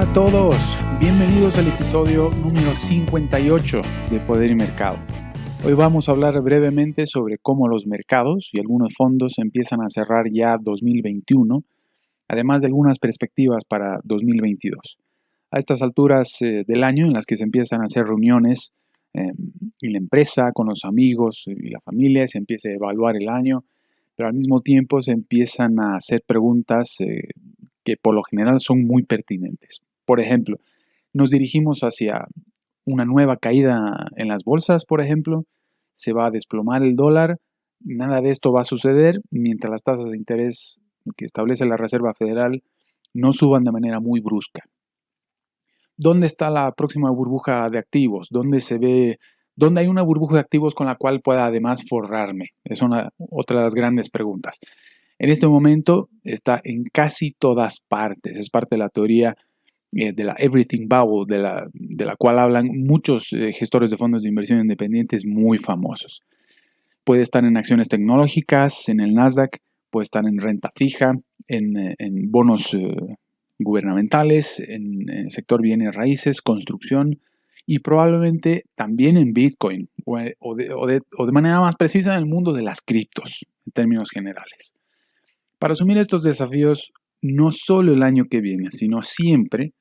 a todos, bienvenidos al episodio número 58 de Poder y Mercado. Hoy vamos a hablar brevemente sobre cómo los mercados y algunos fondos empiezan a cerrar ya 2021, además de algunas perspectivas para 2022. A estas alturas del año en las que se empiezan a hacer reuniones en la empresa, con los amigos y la familia, se empieza a evaluar el año, pero al mismo tiempo se empiezan a hacer preguntas que por lo general son muy pertinentes. Por ejemplo, nos dirigimos hacia una nueva caída en las bolsas, por ejemplo, se va a desplomar el dólar, nada de esto va a suceder mientras las tasas de interés que establece la Reserva Federal no suban de manera muy brusca. ¿Dónde está la próxima burbuja de activos? ¿Dónde hay una burbuja de activos con la cual pueda además forrarme? Es otra de las grandes preguntas. En este momento está en casi todas partes. Es parte de la teoría de la Everything Bubble, de la cual hablan muchos gestores de fondos de inversión independientes muy famosos. Puede estar en acciones tecnológicas, en el Nasdaq, puede estar en renta fija, en bonos gubernamentales, en el sector bienes raíces, construcción y probablemente también en Bitcoin o de manera más precisa en el mundo de las criptos en términos generales. Para asumir estos desafíos, no solo el año que viene, sino siempre,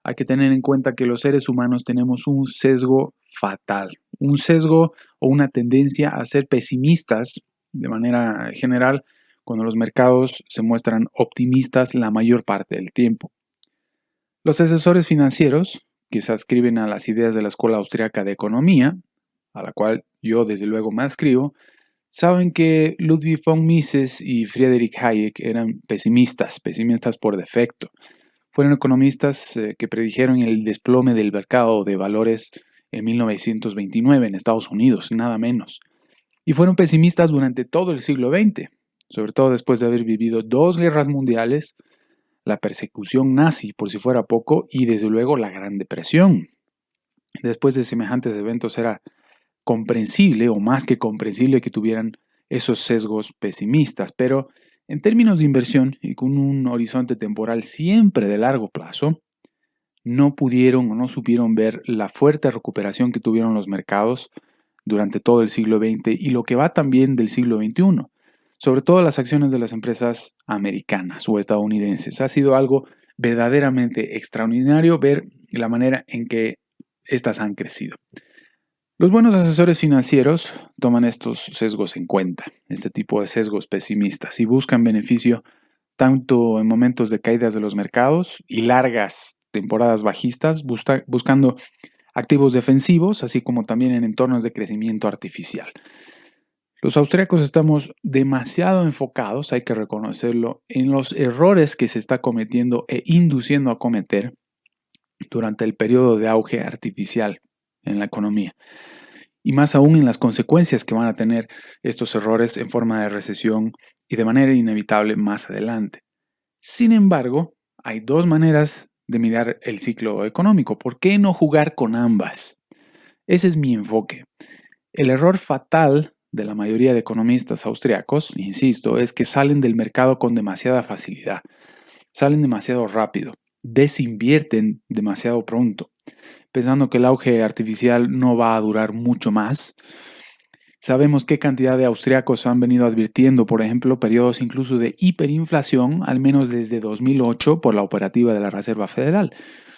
hay que tener en cuenta que los seres humanos tenemos un sesgo fatal, un sesgo o una tendencia a ser pesimistas de manera general cuando los mercados se muestran optimistas la mayor parte del tiempo. Los asesores financieros, que se adscriben a las ideas de la Escuela Austriaca de Economía, a la cual yo desde luego me adscribo, saben que Ludwig von Mises y Friedrich Hayek eran pesimistas por defecto. Fueron economistas que predijeron el desplome del mercado de valores en 1929 en Estados Unidos, nada menos. Y fueron pesimistas durante todo el siglo XX, sobre todo después de haber vivido 2 guerras mundiales, la persecución nazi, por si fuera poco, y desde luego la Gran Depresión. Después de semejantes eventos era comprensible o más que comprensible que tuvieran esos sesgos pesimistas, pero en términos de inversión y con un horizonte temporal siempre de largo plazo, no pudieron o no supieron ver la fuerte recuperación que tuvieron los mercados durante todo el siglo XX y lo que va también del siglo XXI, sobre todo las acciones de las empresas americanas o estadounidenses. Ha sido algo verdaderamente extraordinario ver la manera en que estas han crecido. Los buenos asesores financieros toman estos sesgos en cuenta, este tipo de sesgos pesimistas, y buscan beneficio tanto en momentos de caídas de los mercados y largas temporadas bajistas, buscando activos defensivos, así como también en entornos de crecimiento artificial. Los austríacos estamos demasiado enfocados, hay que reconocerlo, en los errores que se está cometiendo e induciendo a cometer durante el periodo de auge artificial en la economía, y más aún en las consecuencias que van a tener estos errores en forma de recesión y de manera inevitable más adelante. Sin embargo, hay 2 maneras de mirar el ciclo económico. ¿Por qué no jugar con ambas? Ese es mi enfoque. El error fatal de la mayoría de economistas austriacos, insisto, es que salen del mercado con demasiada facilidad, salen demasiado rápido, desinvierten demasiado pronto, pensando que el auge artificial no va a durar mucho más. Sabemos qué cantidad de austriacos han venido advirtiendo, por ejemplo, periodos incluso de hiperinflación, al menos desde 2008, por la operativa de la Reserva Federal.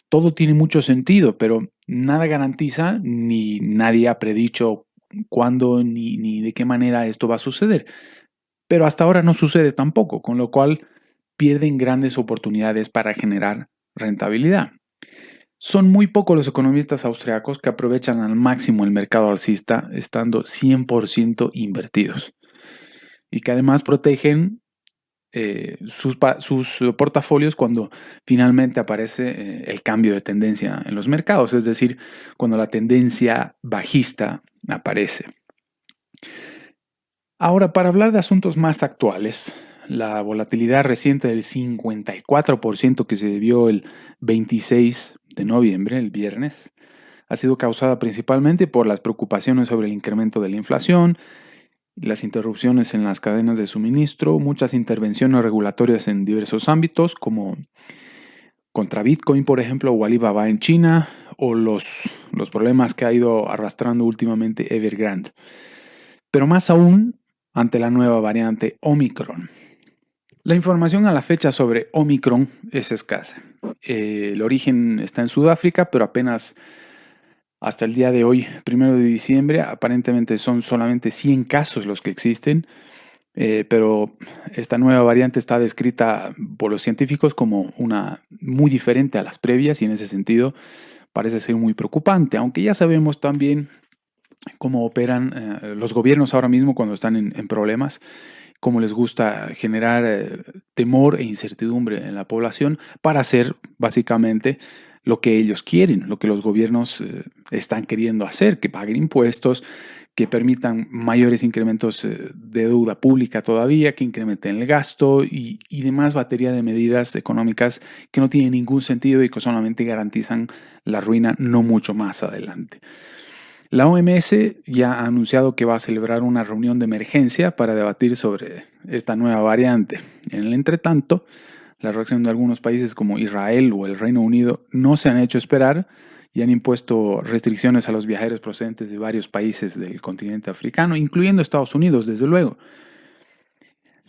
Todo tiene mucho sentido, pero nada garantiza, ni nadie ha predicho cuándo ni de qué manera esto va a suceder. Pero hasta ahora no sucede tampoco, con lo cual pierden grandes oportunidades para generar rentabilidad. Son muy pocos los economistas austriacos que aprovechan al máximo el mercado alcista estando 100% invertidos y que además protegen sus portafolios cuando finalmente aparece el cambio de tendencia en los mercados, es decir, cuando la tendencia bajista aparece. Ahora, para hablar de asuntos más actuales, la volatilidad reciente del 54% que se vio el 26 de noviembre, el viernes, ha sido causada principalmente por las preocupaciones sobre el incremento de la inflación, las interrupciones en las cadenas de suministro, muchas intervenciones regulatorias en diversos ámbitos como contra Bitcoin, por ejemplo, o Alibaba en China, o los problemas que ha ido arrastrando últimamente Evergrande. Pero más aún ante la nueva variante Omicron. La información a la fecha sobre Omicron es escasa. El origen está en Sudáfrica, pero apenas hasta el día de hoy, 1 de diciembre, aparentemente son solamente 100 casos los que existen. Pero esta nueva variante está descrita por los científicos como una muy diferente a las previas y en ese sentido parece ser muy preocupante, aunque ya sabemos también cómo operan los gobiernos ahora mismo cuando están en problemas, cómo les gusta generar temor e incertidumbre en la población para hacer básicamente lo que ellos quieren, lo que los gobiernos están queriendo hacer, que paguen impuestos, que permitan mayores incrementos de deuda pública todavía, que incrementen el gasto y demás batería de medidas económicas que no tienen ningún sentido y que solamente garantizan la ruina no mucho más adelante. La OMS ya ha anunciado que va a celebrar una reunión de emergencia para debatir sobre esta nueva variante. En el entretanto, la reacción de algunos países como Israel o el Reino Unido no se han hecho esperar y han impuesto restricciones a los viajeros procedentes de varios países del continente africano, incluyendo Estados Unidos, desde luego.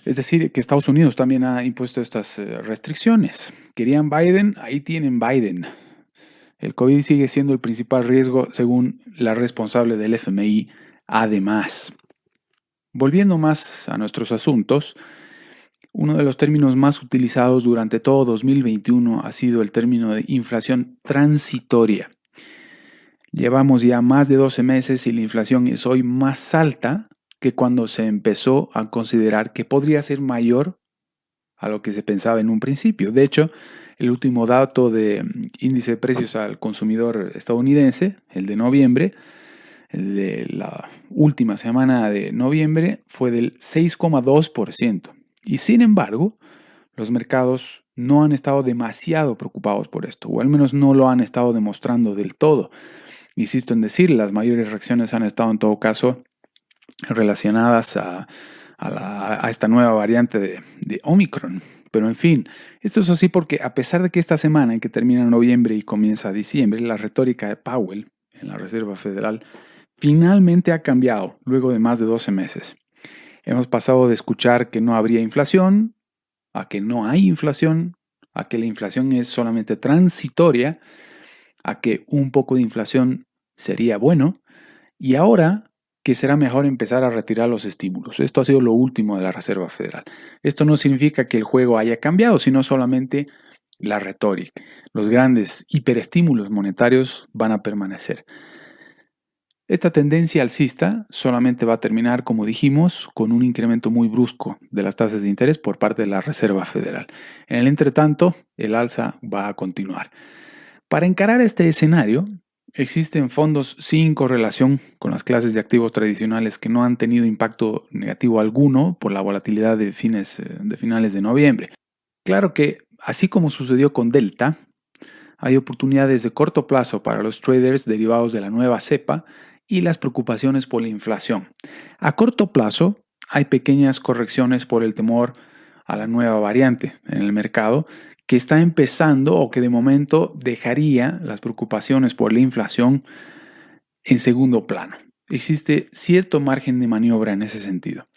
Es decir, que Estados Unidos también ha impuesto estas restricciones. Querían Biden, ahí tienen Biden. El COVID sigue siendo el principal riesgo según la responsable del FMI, además. Volviendo más a nuestros asuntos, uno de los términos más utilizados durante todo 2021 ha sido el término de inflación transitoria. Llevamos ya más de 12 meses y la inflación es hoy más alta que cuando se empezó a considerar que podría ser mayor a lo que se pensaba en un principio. De hecho, el último dato de índice de precios al consumidor estadounidense, el de noviembre, el de la última semana de noviembre, fue del 6,2%. Y sin embargo, los mercados no han estado demasiado preocupados por esto, o al menos no lo han estado demostrando del todo. Insisto en decir, las mayores reacciones han estado en todo caso relacionadas a esta nueva variante de Omicron. Pero en fin, esto es así porque a pesar de que esta semana en que termina noviembre y comienza diciembre, la retórica de Powell en la Reserva Federal finalmente ha cambiado luego de más de 12 meses. Hemos pasado de escuchar que no habría inflación, a que no hay inflación, a que la inflación es solamente transitoria, a que un poco de inflación sería bueno, y ahora que será mejor empezar a retirar los estímulos. Esto ha sido lo último de la Reserva Federal. Esto no significa que el juego haya cambiado, sino solamente la retórica. Los grandes hiperestímulos monetarios van a permanecer. Esta tendencia alcista solamente va a terminar, como dijimos, con un incremento muy brusco de las tasas de interés por parte de la Reserva Federal. En el entretanto, el alza va a continuar. Para encarar este escenario, existen fondos sin correlación con las clases de activos tradicionales que no han tenido impacto negativo alguno por la volatilidad de finales de noviembre. Claro que, así como sucedió con Delta, hay oportunidades de corto plazo para los traders derivados de la nueva cepa y las preocupaciones por la inflación. A corto plazo, hay pequeñas correcciones por el temor a la nueva variante en el mercado, que está empezando o que de momento dejaría las preocupaciones por la inflación en segundo plano. Existe cierto margen de maniobra en ese sentido.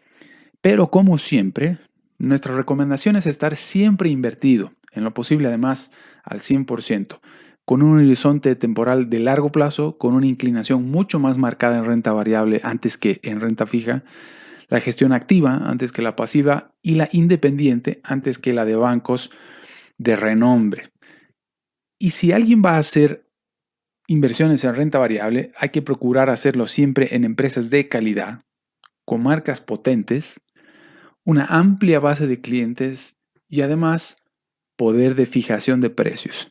Pero como siempre, nuestra recomendación es estar siempre invertido, en lo posible además al 100%, con un horizonte temporal de largo plazo, con una inclinación mucho más marcada en renta variable antes que en renta fija, la gestión activa antes que la pasiva y la independiente antes que la de bancos de renombre. Y si alguien va a hacer inversiones en renta variable, hay que procurar hacerlo siempre en empresas de calidad, con marcas potentes, una amplia base de clientes y además poder de fijación de precios.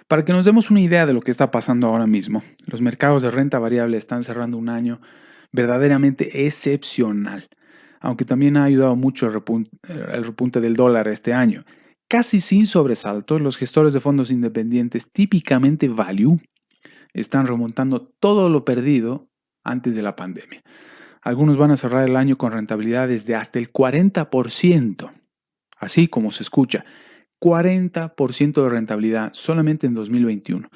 Para que nos demos una idea de lo que está pasando ahora mismo, los mercados de renta variable están cerrando un año verdaderamente excepcional, aunque también ha ayudado mucho el repunte del dólar este año. Casi sin sobresaltos, los gestores de fondos independientes, típicamente value, están remontando todo lo perdido antes de la pandemia. Algunos van a cerrar el año con rentabilidades de hasta el 40%, así como se escucha, 40% de rentabilidad solamente en 2021.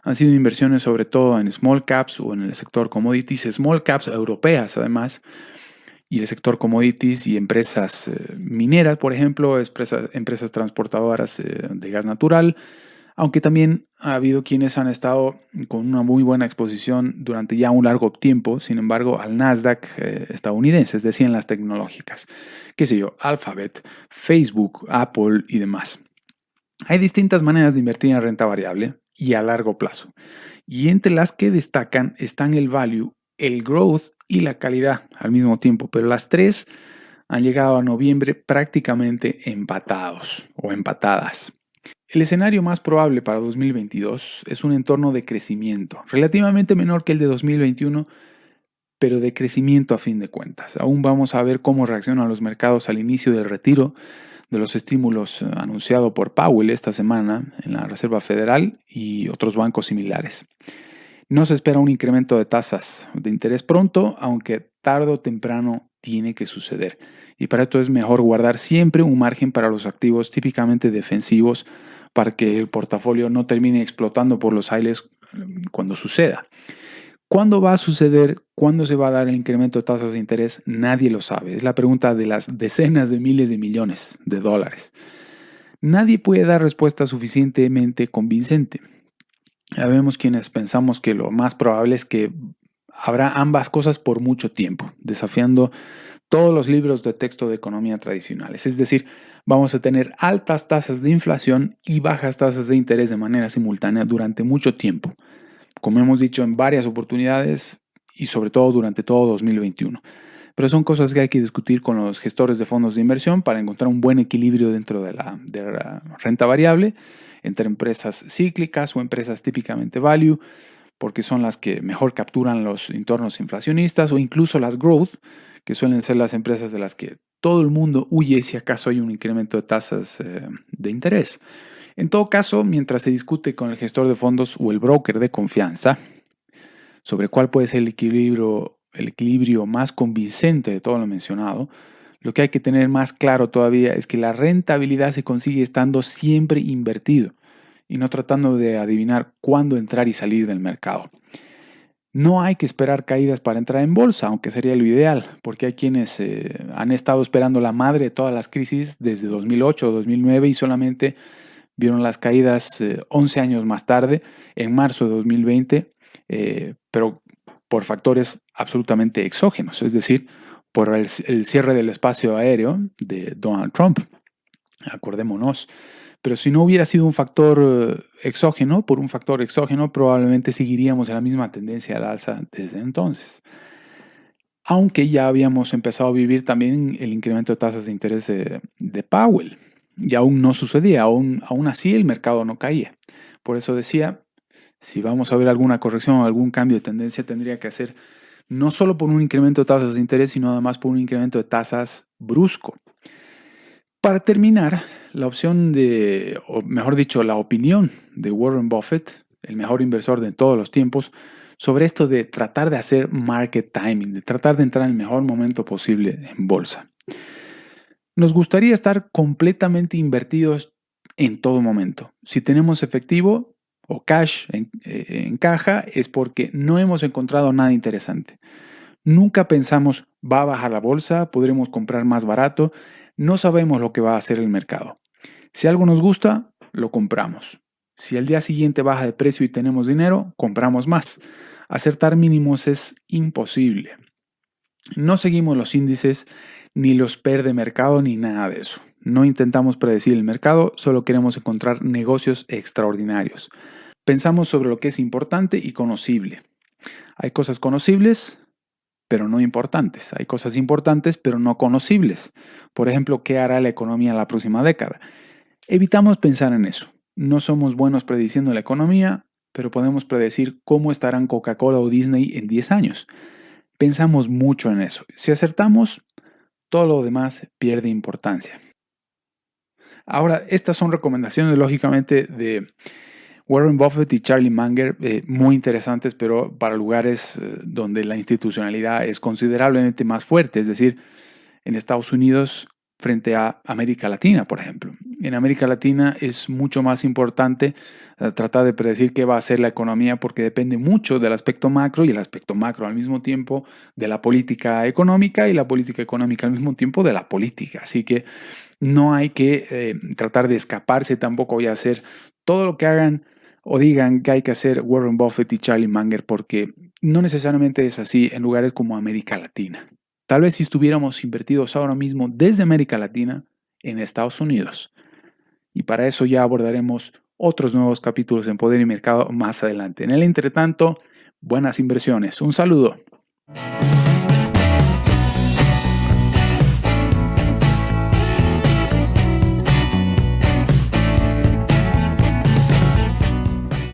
Han sido inversiones sobre todo en small caps o en el sector commodities, small caps europeas además, y el sector commodities y empresas mineras, por ejemplo, empresas transportadoras de gas natural, aunque también ha habido quienes han estado con una muy buena exposición durante ya un largo tiempo, sin embargo, al Nasdaq estadounidense, es decir, en las tecnológicas, qué sé yo, Alphabet, Facebook, Apple y demás. Hay distintas maneras de invertir en renta variable y a largo plazo, y entre las que destacan están el value, el growth y la calidad al mismo tiempo, pero las tres han llegado a noviembre prácticamente empatados o empatadas. El escenario más probable para 2022 es un entorno de crecimiento, relativamente menor que el de 2021, pero de crecimiento a fin de cuentas. Aún vamos a ver cómo reaccionan los mercados al inicio del retiro de los estímulos anunciado por Powell esta semana en la Reserva Federal y otros bancos similares. No se espera un incremento de tasas de interés pronto, aunque tarde o temprano tiene que suceder. Y para esto es mejor guardar siempre un margen para los activos típicamente defensivos para que el portafolio no termine explotando por los aires cuando suceda. ¿Cuándo va a suceder? ¿Cuándo se va a dar el incremento de tasas de interés? Nadie lo sabe. Es la pregunta de las decenas de miles de millones de dólares. Nadie puede dar respuesta suficientemente convincente. Ya vemos quienes pensamos que lo más probable es que habrá ambas cosas por mucho tiempo, desafiando todos los libros de texto de economía tradicionales. Es decir, vamos a tener altas tasas de inflación y bajas tasas de interés de manera simultánea durante mucho tiempo, como hemos dicho en varias oportunidades y sobre todo durante todo 2021. Pero son cosas que hay que discutir con los gestores de fondos de inversión para encontrar un buen equilibrio dentro de la renta variable entre empresas cíclicas o empresas típicamente value, porque son las que mejor capturan los entornos inflacionistas, o incluso las growth, que suelen ser las empresas de las que todo el mundo huye si acaso hay un incremento de tasas de interés. En todo caso, mientras se discute con el gestor de fondos o el broker de confianza sobre cuál puede ser el equilibrio más convincente de todo lo mencionado, lo que hay que tener más claro todavía es que la rentabilidad se consigue estando siempre invertido y no tratando de adivinar cuándo entrar y salir del mercado. No hay que esperar caídas para entrar en bolsa, aunque sería lo ideal, porque hay quienes han estado esperando la madre de todas las crisis desde 2008 o 2009 y solamente vieron las caídas 11 años más tarde, en marzo de 2020, pero por factores absolutamente exógenos, es decir, por el cierre del espacio aéreo de Donald Trump. Acordémonos. Pero si no hubiera sido un factor exógeno, por un factor exógeno, probablemente seguiríamos en la misma tendencia al alza desde entonces. Aunque ya habíamos empezado a vivir también el incremento de tasas de interés de Powell. Y aún no sucedía, aún así el mercado no caía. Por eso decía, si vamos a ver alguna corrección o algún cambio de tendencia, tendría que hacer no solo por un incremento de tasas de interés, sino además por un incremento de tasas brusco. Para terminar, la opción o mejor dicho, la opinión de Warren Buffett, el mejor inversor de todos los tiempos, sobre esto de tratar de hacer market timing, de tratar de entrar en el mejor momento posible en bolsa. Nos gustaría estar completamente invertidos en todo momento. Si tenemos efectivo o cash en caja, es porque no hemos encontrado nada interesante. Nunca pensamos, va a bajar la bolsa, podremos comprar más barato. No sabemos lo que va a hacer el mercado. Si algo nos gusta, lo compramos. Si al día siguiente baja de precio y tenemos dinero, compramos más. Acertar mínimos es imposible. No seguimos los índices, ni los PER de mercado, ni nada de eso. No intentamos predecir el mercado, solo queremos encontrar negocios extraordinarios. Pensamos sobre lo que es importante y conocible. Hay cosas conocibles, pero no importantes. Hay cosas importantes, pero no conocibles. Por ejemplo, ¿qué hará la economía en la próxima década? Evitamos pensar en eso. No somos buenos prediciendo la economía, pero podemos predecir cómo estarán Coca-Cola o Disney en 10 años. Pensamos mucho en eso. Si acertamos, todo lo demás pierde importancia. Ahora, estas son recomendaciones, lógicamente, de Warren Buffett y Charlie Munger, muy interesantes, pero para lugares donde la institucionalidad es considerablemente más fuerte, es decir, en Estados Unidos frente a América Latina, por ejemplo. en América Latina es mucho más importante tratar de predecir qué va a hacer la economía porque depende mucho del aspecto macro y el aspecto macro al mismo tiempo de la política económica y la política económica al mismo tiempo de la política. Así que no hay que tratar de escaparse tampoco y hacer todo lo que hagan o digan que hay que hacer Warren Buffett y Charlie Munger porque no necesariamente es así en lugares como América Latina. Tal vez si estuviéramos invertidos ahora mismo desde América Latina en Estados Unidos. Y para eso ya abordaremos otros nuevos capítulos en Poder y Mercado más adelante. En el entretanto, buenas inversiones. Un saludo.